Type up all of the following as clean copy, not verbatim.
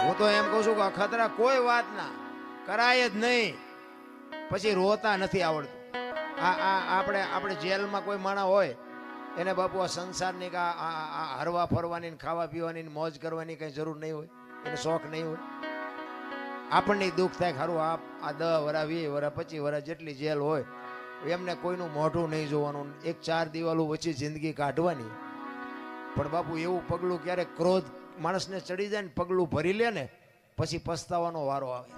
હું તો એમ કહું છું કે અખતરા કોઈ વાત ના કરાય જ નહીં, પછી રોતા નથી આવડતું. આપણે જેલમાં કોઈ માણસ હોય એને બાપુ આ સંસારની કે આ હરવા ફરવાની ને ખાવા પીવાની ને મોજ કરવાની કઈ જરૂર નહીં હોય, એને શોખ નહીં હોય. આપણને દુઃખ થાય ખરું આ 10 વર્ષ 20 વર્ષ 25 વર્ષ જેટલી જેલ હોય એમને કોઈનું મોઢું નહીં જોવાનું, એક 4 દિવાલો વચ્ચે જિંદગી કાઢવાની. પણ બાપુ એવું પગલું ક્યારેક ક્રોધ માણસને ચડી જાય ને પગલું ભરી લે ને પછી પસ્તાવાનો વારો આવે.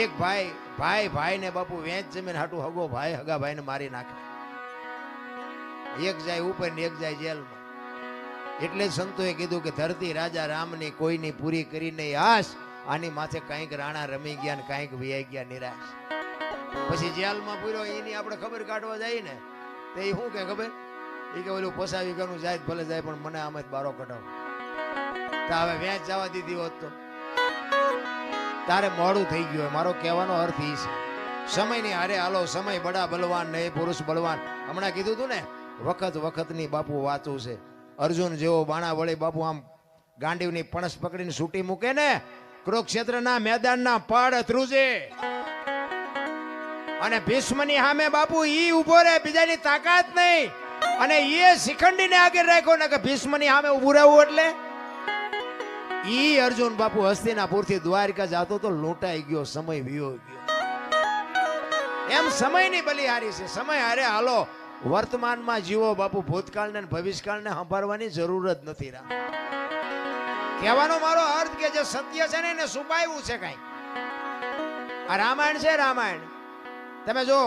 એક ભાઈ ને બાપુ વેચ જમીન હાટું હગો ભાઈ હગા ભાઈને મારી નાખે, એક જાય ઉપર ને એક જાય જેલમાં. એટલે જ સંતોએ કીધું કે ધરતી રાજા રામની કોઈની પૂરી કરી નહીં આશ, આની માથે કંઈક રાણા રમી ગયા ને કંઈક વિયાઈ ગયા નિરાશ. પછી જેલમાં પૂર્યો એની આપણે ખબર કાઢવા જાય ને તો એ શું કે ખબર, એ કે ઓલું પોસાવી ગયું જાય ભલે જાય પણ મને આમ જ બારો કઢાવો. તો હવે વેચ જવા દીધી હોત તો તારે મોડું થઈ ગયું. મારો કહેવાનો અર્થ એ છે સમયની હારે હાલો, સમય બડા બલવાન નહીં પુરુષ બલવાન. હમણાં કીધું તું ને વખતની બાપુ વાતું છે. અર્જુન જેવો બાણા વળી બાપુ આમ ગાંડીવની પણસ પકડીને છૂટી મૂકે ને કુરુક્ષેત્રના મેદાનના પડ ધ્રુજે, અને ભીષ્મની સામે બાપુ ઈ ઉભો રહે, બીજાની તાકાત નહીં, અને એ શિખંડીને આગળ રાખ્યો ને કે ભીષ્મની સામે ઉભું રહેવું. એટલે ઈ અર્જુન બાપુ હસ્તિનાપુરથી દ્વારકા જાતો તો લૂંટાઈ ગયો, સમય વિયો ગયો. એમ સમયની બલિહારી છે, સમય હારે હાલો. વર્તમાનમાં જીવો બાપુ, ભૂતકાળને ભવિષ્યકાળને સંભાળવાની જરૂર જ નથી. કહેવાનો મારો અર્થ કે જે સત્ય છે ને એને છુપાવ્યું છે કઈ. આ રામાયણ છે, રામાયણ તમે જો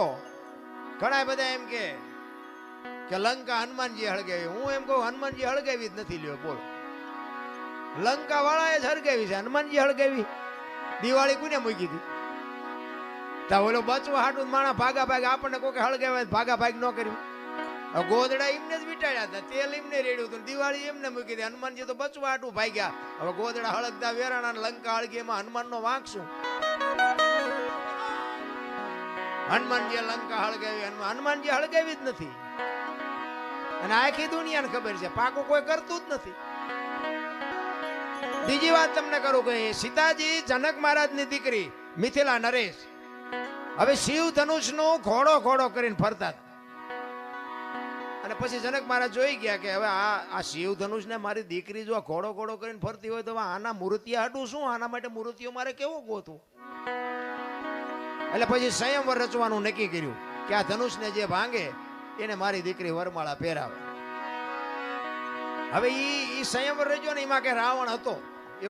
ઘણા બધા એમ કે લંકા હનુમાનજી હળગાવી. હું એમ કહું હનુમાનજી હળગાવી જ નથી. લ્યો બોલો, લંકા વાળાએ જ હળગાવી છે, હનુમાનજી હળગાવી. દિવાળી કોને મૂકી હતી? તા ઓલો બચવા હાટું માણા ભાગા ભાગ આપણને કોઈ હળગાવે ભાગા ભાગ ન કર્યું. ગોદડા એમને જ વીટાડ્યા હતા, તેલ એમને રેડ્યું હતું, દિવાળી એમને મૂકી હતી. હનુમાનજી તો બચવા હાટું ભાગ્યા. હવે ગોદડા હળગતા વેરાણા લંકા હળગી, એમાં હનુમાનનો વાંક શું? હનુમાનજી લંકા હળગાવી, હનુમાનજી હળગાવી જ નથી. અને આખી દુનિયાને ખબર છે પાકું કોઈ કરતું જ નથી. બીજી વાત તમને કરું કે સીતાજી જનક મહારાજની દીકરી મિથિલા નરેશ હવે શિવ ધનુષ નું ઘોડો કરીને ફરતા. અને પછી જનક મહારાજ જોઈ ગયા કે હવે આ શિવ ધનુષ ને મારી દીકરી જો ઘોડો કરીને ફરતી હોય તો આના મૂર્તિયા હાટું શું, આના માટે મૂર્તિઓ મારે કેવો ગોતું. એટલે પછી સંયમવર રચવાનું નક્કી કર્યું કે આ ધનુષ ને જે ભાંગે એને મારી દીકરી વરમાળા પહેરાવે. હવે ઈ સંયમવર રચ્યો ને એમાં કે રાવણ હતો.